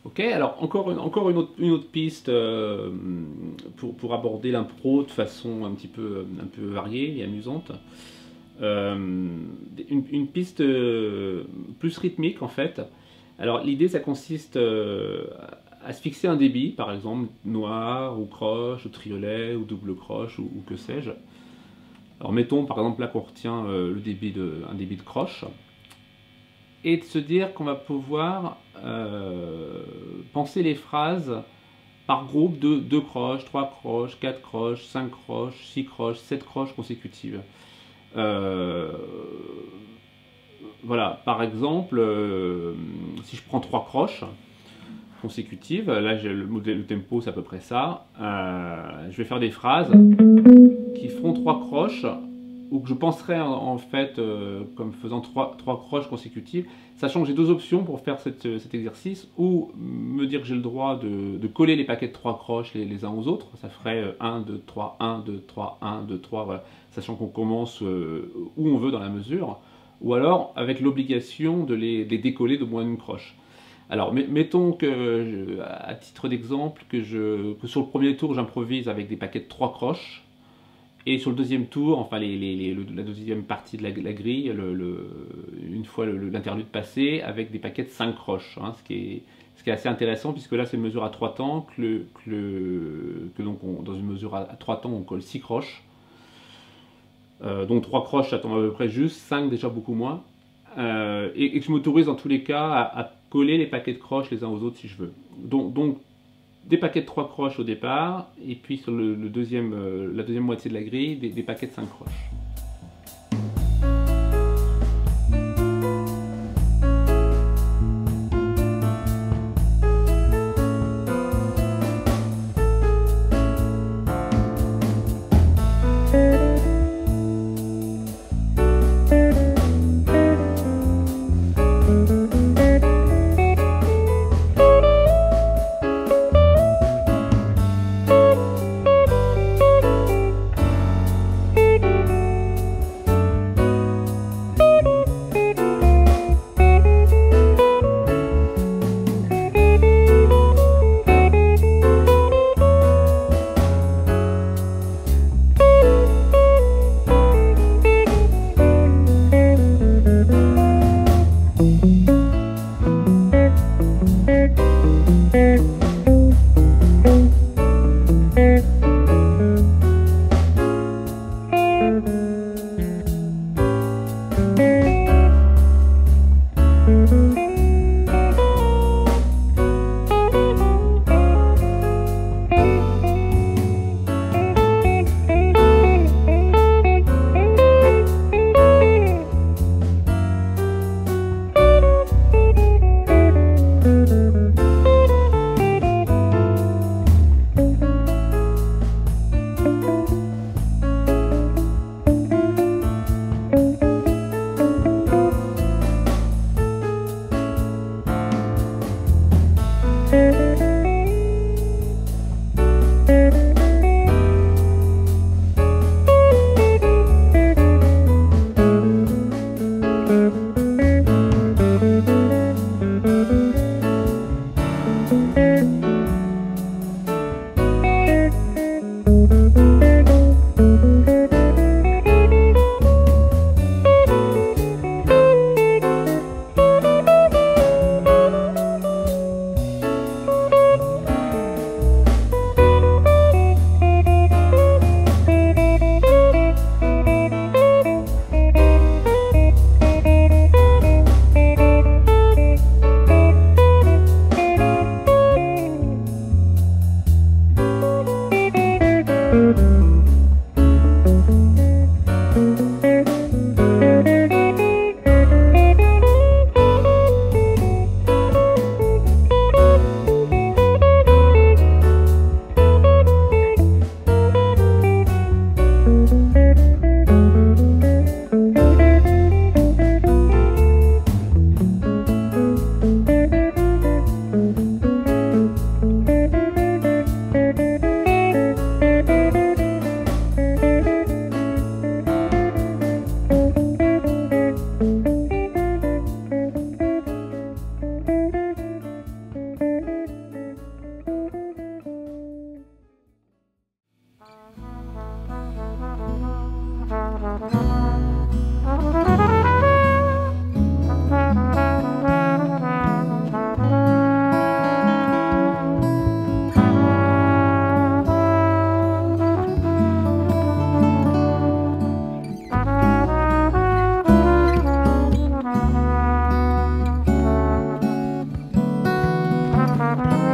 Ok, alors encore une autre piste pour aborder l'impro de façon un peu variée et amusante. Une piste plus rythmique en fait. Alors l'idée ça consiste à se fixer un débit, par exemple noir ou croche ou triolet ou double croche ou que sais-je. Alors mettons par exemple là qu'on retient un débit de croche et de se dire qu'on va pouvoir penser les phrases par groupe de 2 croches, 3 croches, 4 croches, 5 croches, 6 croches, 7 croches consécutives. Voilà, par exemple, si je prends 3 croches consécutives, là le tempo c'est à peu près ça, je vais faire des phrases qui feront 3 croches ou que je penserais en fait comme faisant 3 croches consécutives, sachant que j'ai deux options pour faire cet exercice, ou me dire que j'ai le droit de coller les paquets de 3 croches les uns aux autres, ça ferait 1, 2, 3, 1, 2, 3, 1, 2, 3, voilà, sachant qu'on commence où on veut dans la mesure, ou alors avec l'obligation de les décoller de moins d'une croche. Alors mettons que, à titre d'exemple, que sur le premier tour j'improvise avec des paquets de 3 croches, et sur le deuxième tour, enfin la deuxième partie de la grille, une fois l'interlude passé, avec des paquets de 5 croches, hein, ce qui est assez intéressant, puisque là c'est une mesure à 3 temps, dans une mesure à 3 temps on colle 6 croches, donc 3 croches ça tombe à peu près juste, 5 déjà beaucoup moins, et que je m'autorise dans tous les cas à coller les paquets de croches les uns aux autres si je veux. Donc des paquets de 3 croches au départ, et puis sur la deuxième moitié de la grille, des paquets de 5 croches. Thank you.